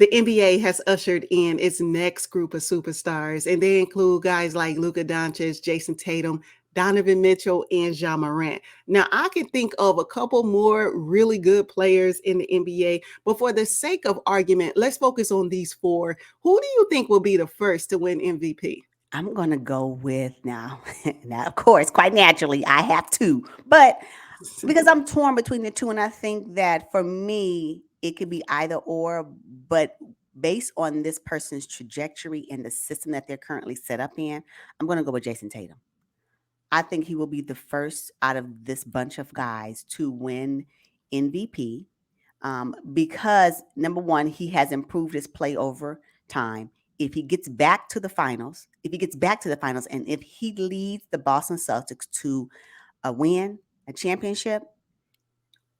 The NBA has ushered in its next group of superstars, and they include guys like Luka Doncic, Jayson Tatum, Donovan Mitchell, and Morant. Now, I can think of a couple more really good players in the NBA, but for the sake of argument, let's focus on these four. Who do you think will be the first to win MVP? I'm going to go with now. Now, of course, quite naturally, I have two, but because I'm torn between the two, and I think that for me, it could be either or, but based on this person's trajectory and the system that they're currently set up in, I'm going to go with Jason Tatum. I think he will be the first out of this bunch of guys to win MVP because number one, he has improved his play over time. If he gets back to the finals, and if he leads the Boston Celtics to a win, a championship.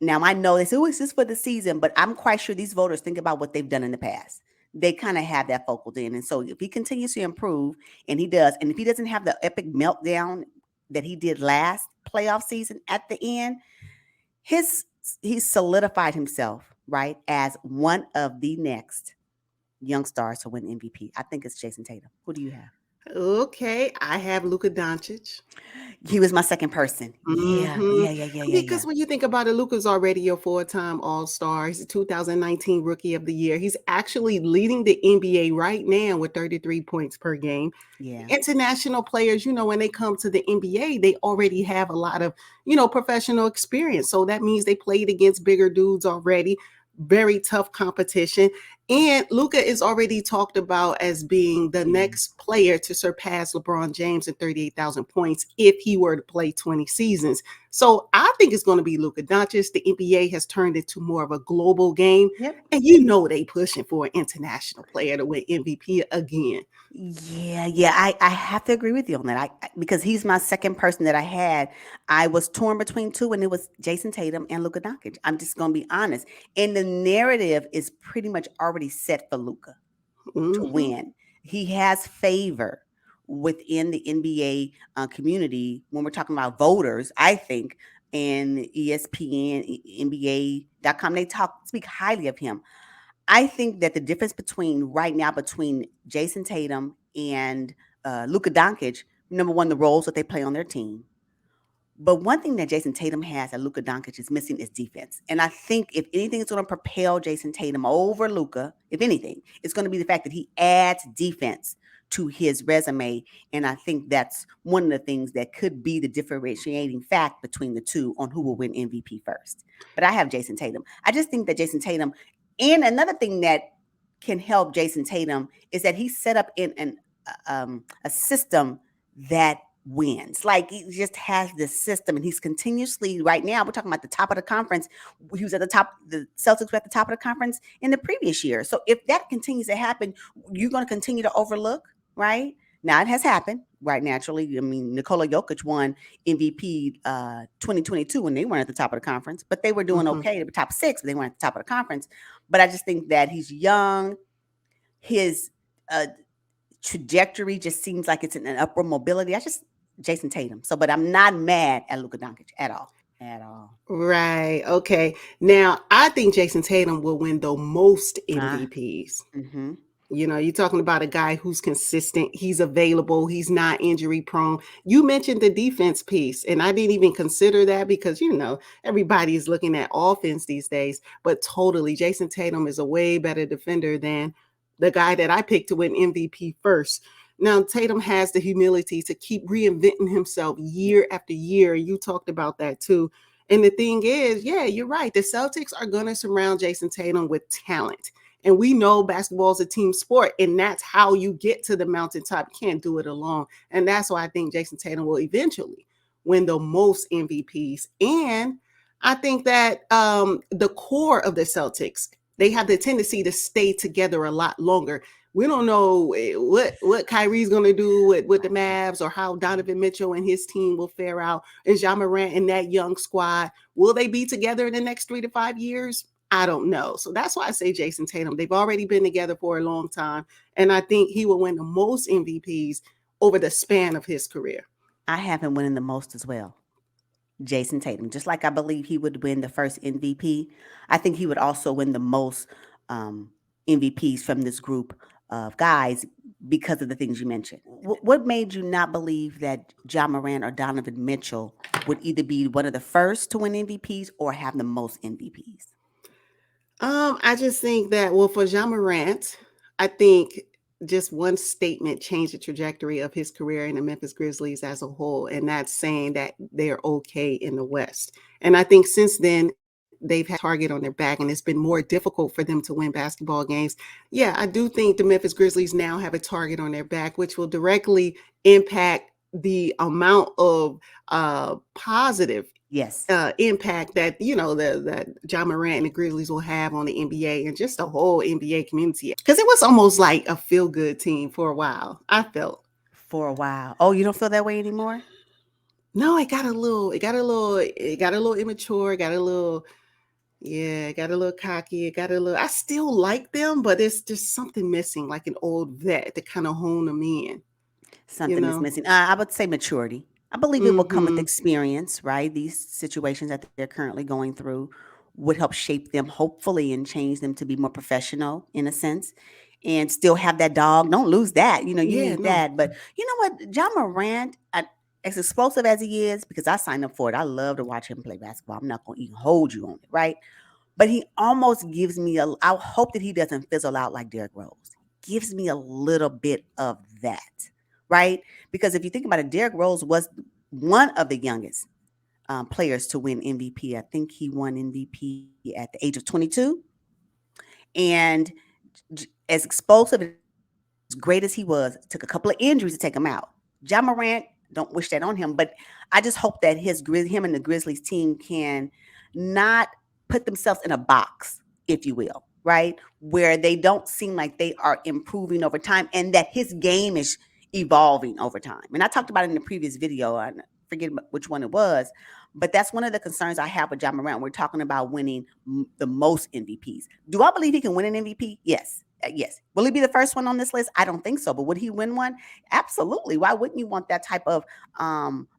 Now I know they say, "Oh, it's just for the season," but I'm quite sure these voters think about what they've done in the past. They kind of have that focal in, and so if he continues to improve, and he does, and if he doesn't have the epic meltdown that he did last playoff season at the end, his he's solidified himself right as one of the next young stars to win MVP. I think it's Jason Tatum. Who do you have? Okay, I have Luka Doncic. He was my second person. Yeah, Mhm. yeah, yeah, yeah, yeah, Because yeah. when you think about it, Luka's already a four-time All-Star. He's a 2019 Rookie of the Year. He's actually leading the NBA right now with 33 points per game. Yeah. International players, when they come to the NBA, they already have a lot of, professional experience. So that means they played against bigger dudes already. Very tough competition. And Luka is already talked about as being the Yeah. next player to surpass LeBron James at 38,000 points if he were to play 20 seasons. So I think it's going to be Luka Doncic. The NBA has turned it to more of a global game. Yep. And they pushing for an international player to win MVP again. Yeah, yeah, I have to agree with you on that. Because he's my second person that I had. I was torn between two, and it was Jason Tatum and Luka Doncic. I'm just gonna be honest. And the narrative is pretty much already set for Luka to Mhm. win. He has favor within the NBA community when we're talking about voters, I think, and ESPN, NBA.com, they speak highly of him. I think that the difference between right now between Jason Tatum and Luka Doncic, number one, the roles that they play on their team. But one thing that Jason Tatum has that Luka Doncic is missing is defense. And I think if anything is going to propel Jason Tatum over Luka, if anything, it's going to be the fact that he adds defense to his resume. And I think that's one of the things that could be the differentiating fact between the two on who will win MVP first. But I have Jason Tatum. I just think that Jason Tatum, and another thing that can help Jason Tatum is that he's set up in a system that wins. Like he just has this system, and he's continuously right now. We're talking about the top of the conference. He was at the top. The Celtics were at the top of the conference in the previous year. So if that continues to happen, you're going to continue to overlook, right? Now it has happened, right? Naturally, I mean, Nikola Jokic won MVP 2022 when they weren't at the top of the conference, but they were doing Mhm. okay. They were top six, but they weren't at the top of the conference. But I just think that he's young. His uh, trajectory just seems like it's in an upward mobility. I just Jason Tatum. So, but I'm not mad at Luka Doncic at all. At all. Right. Okay. Now, I think Jason Tatum will win the most Ah. MVPs. Mm-hmm. You're talking about a guy who's consistent, he's available, he's not injury prone. You mentioned the defense piece, and I didn't even consider that because, everybody is looking at offense these days. But totally, Jason Tatum is a way better defender than the guy that I picked to win MVP first. Now, Tatum has the humility to keep reinventing himself year after year. You talked about that too. And the thing is, yeah, you're right. The Celtics are going to surround Jason Tatum with talent. And we know basketball is a team sport, and that's how you get to the mountaintop. You can't do it alone. And that's why I think Jason Tatum will eventually win the most MVPs. And I think that the core of the Celtics, they have the tendency to stay together a lot longer. We don't know what Kyrie's going to do with the Mavs or how Donovan Mitchell and his team will fare out, and Morant and that young squad. Will they be together in the next 3 to 5 years? I don't know. So that's why I say Jayson Tatum. They've already been together for a long time. And I think he will win the most MVPs over the span of his career. I have him winning the most as well. Jason Tatum. Just like I believe he would win the first MVP, I think he would also win the most um, MVPs from this group of guys because of the things you mentioned. What made you not believe that Ja Morant or Donovan Mitchell would either be one of the first to win MVPs or have the most MVPs? I just think that, well, for Jean Morant, I think just one statement changed the trajectory of his career in the Memphis Grizzlies as a whole, and that's saying that they're okay in the West. And I think since then, they've had a target on their back, and it's been more difficult for them to win basketball games. Yeah, I do think the Memphis Grizzlies now have a target on their back, which will directly impact the amount of positive Yes. impact that that John Morant and the Grizzlies will have on the NBA and just the whole NBA community. Because it was almost like a feel good team for a while. I felt. For a while. Oh, you don't feel that way anymore? No, it got a little immature, got a little, yeah, it got a little cocky, it got a little. I still like them, but there's just something missing, like an old vet to kind of hone them in, you Something is know. missing. I would say maturity. I believe it will come with Mm-hmm. experience, right? These situations that they're currently going through would help shape them, hopefully, and change them to be more professional in a sense and still have that dog. Don't lose that. You Yeah, need no. that. But you know what? John Morant, as explosive as he is, because I signed up for it, I love to watch him play basketball. I'm not going to even hold you on it, right? But he almost gives me I hope that he doesn't fizzle out like Derrick Rose. Gives me a little bit of that, right? Because if you think about it, Derrick Rose was one of the youngest players to win MVP. I think he won MVP at the age of 22. And as explosive, as great as he was, it took a couple of injuries to take him out. John Morant, don't wish that on him, but I just hope that him and the Grizzlies team can not put themselves in a box, if you will, right? Where they don't seem like they are improving over time and that his game is evolving over time. And I talked about it in the previous video. I forget which one it was, but that's one of the concerns I have with John Morant. We're talking about winning the most MVPs. Do I believe he can win an MVP? Yes. Yes. Will he be the first one on this list? I don't think so. But would he win one? Absolutely. Why wouldn't you want that type of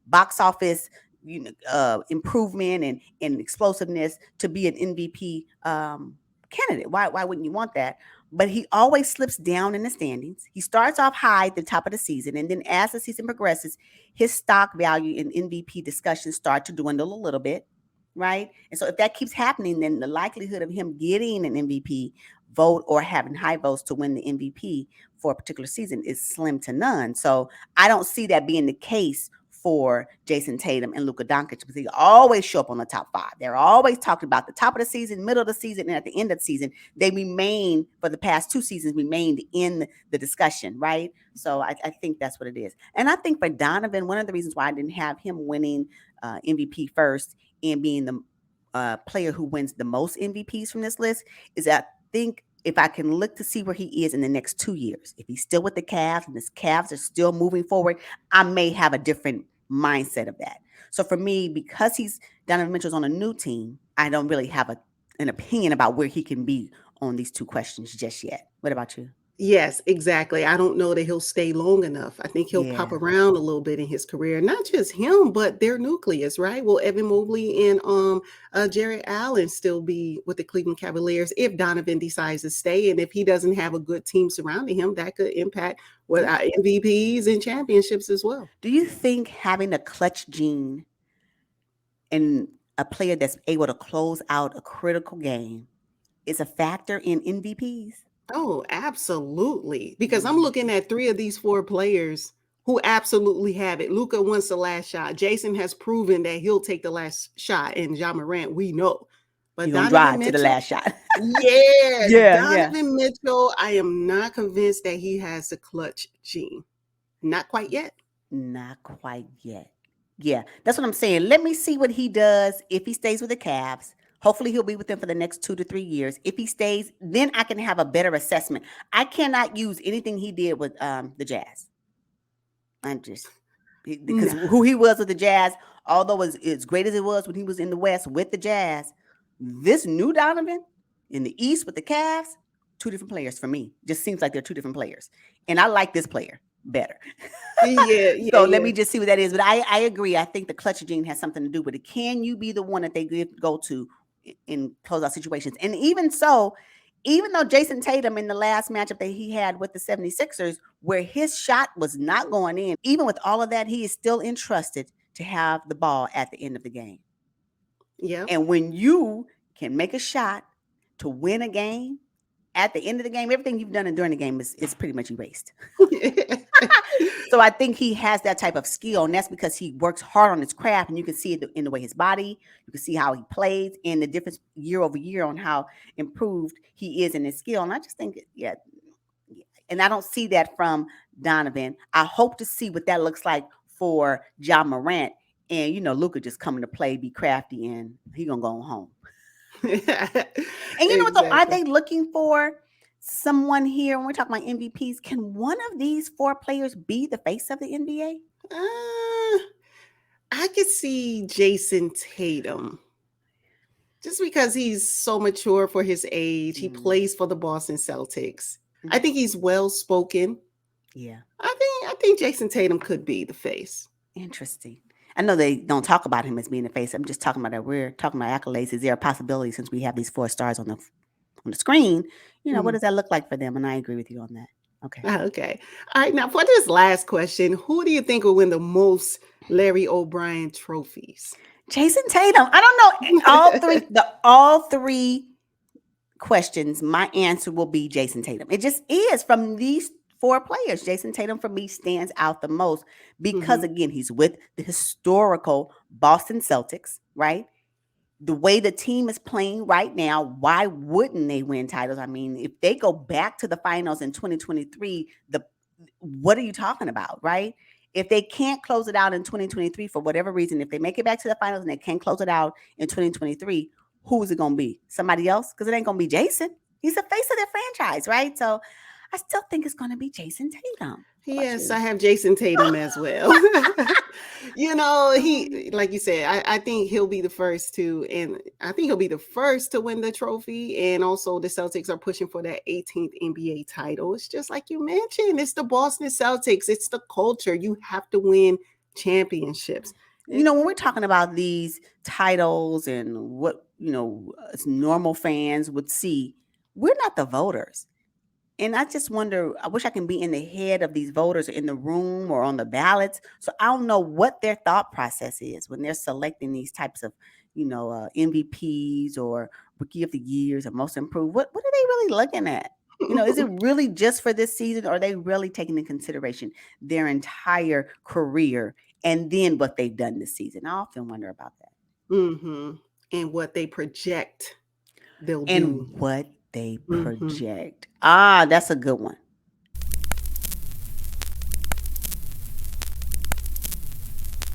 box office improvement and explosiveness to be an MVP candidate? Why wouldn't you want that? But he always slips down in the standings. He starts off high at the top of the season, and then as the season progresses, his stock value in MVP discussions start to dwindle a little bit, right? And so if that keeps happening, then the likelihood of him getting an MVP vote or having high votes to win the MVP for a particular season is slim to none. So I don't see that being the case for Jayson Tatum and Luka Doncic because they always show up on the top five. They're always talking about the top of the season, middle of the season, and at the end of the season. They remain, for the past 2 seasons, remained in the discussion, right? So I think that's what it is. And I think for Donovan, one of the reasons why I didn't have him winning MVP first and being the player who wins the most MVPs from this list is I think if I can look to see where he is in the next 2 years, if he's still with the Cavs and his Cavs are still moving forward, I may have a different mindset of that. So for me, because Donovan Mitchell's on a new team, I don't really have an opinion about where he can be on these two questions just yet. What about you? Yes, exactly. I don't know that he'll stay long enough. I think he'll pop Yeah. around a little bit in his career. Not just him, but their nucleus, right? Will Evan Mobley and Jared Allen still be with the Cleveland Cavaliers if Donovan decides to stay? And if he doesn't have a good team surrounding him, that could impact what our MVPs and championships as well. Do you think having a clutch gene and a player that's able to close out a critical game is a factor in MVPs? Oh, absolutely. Because I'm Mm. looking at three of these four players who absolutely have it. Luka wants the last shot. Jason has proven that he'll take the last shot. And John Morant, we know. But You're gonna Donovan drive to the Mitchell, last shot. yeah, Yeah. Donovan Mitchell, I am not convinced that he has the clutch gene. Not quite yet. Not quite yet. Yeah, that's what I'm saying. Let me see what he does if he stays with the Cavs. Hopefully, he'll be with them for the next 2 to 3 years. If he stays, then I can have a better assessment. I cannot use anything he did with the Jazz. I'm just because No. who he was with the Jazz, although as great as it was when he was in the West with the Jazz, this new Donovan in the East with the Cavs, two different players for me. Just seems like they're two different players, and I like this player better. Yeah, yeah, So let yeah. me just see what that is. But I agree. I think the clutch gene has something to do with it. Can you be the one that they go to in closeout situations? And even so, Even though Jayson Tatum in the last matchup that he had with the 76ers, where his shot was not going in, even with all of that, he is still entrusted to have the ball at the end of the game. Yep. And when you can make a shot to win a game, at the end of the game, everything you've done during the game is pretty much erased. So I think he has that type of skill, and that's because he works hard on his craft, and you can see it in the way his body, you can see how he plays, and the difference year over year on how improved he is in his skill. And I just think, yeah, and I don't see that from Donovan. I hope to see what that looks like for Ja Morant, and Luka just coming to play, be crafty, and he gonna go home. And you know what, though? Are Exactly. they looking for someone here when we're talking about MVPs? Can one of these four players be the face of the NBA? I could see Jayson Tatum just because he's so mature for his age. He Mm, plays for the Boston Celtics. I okay. think he's well spoken. Yeah. I think Jayson Tatum could be the face. Interesting. I know they don't talk about him as being the face. I'm just talking about that. We're talking about accolades. Is there a possibility since we have these four stars on the screen? What Mhm. does that look like for them? And I agree with you on that. Okay. Okay. All right. Now, for this last question, who do you think will win the most Larry O'Brien trophies? Jayson Tatum. I don't know. All three questions, my answer will be Jayson Tatum. It just is from these four players. Jayson Tatum for me stands out the most because Hmm. again, he's with the historical Boston Celtics, right? The way the team is playing right now, why wouldn't they win titles? I mean, if they go back to the finals in 2023, what are you talking about, right? If they can't close it out in 2023 for whatever reason, if they make it back to the finals and they can't close it out in 2023, who is it going to be? Somebody else? Because it ain't going to be Jayson. He's the face of their franchise, right? So I still think it's going to be Jayson Tatum. What about Yes, you? I have Jayson Tatum as well. He, like you said, I think he'll be the first to, and I think he'll be the first to win the trophy. And also, the Celtics are pushing for that 18th NBA title. It's just like you mentioned, it's the Boston Celtics, it's the culture. You have to win championships. When we're talking about these titles and what, as normal fans would see, we're not the voters. And I just wonder, I wish I can be in the head of these voters or in the room or on the ballots. So I don't know what their thought process is when they're selecting these types of, MVPs or rookie of the years or most improved. What are they really looking at? Is it really just for this season, or are they really taking into consideration their entire career and then what they've done this season? I often wonder about that. Hmm. And what they project they'll And do. what they Hmm. project. Ah, that's a good one.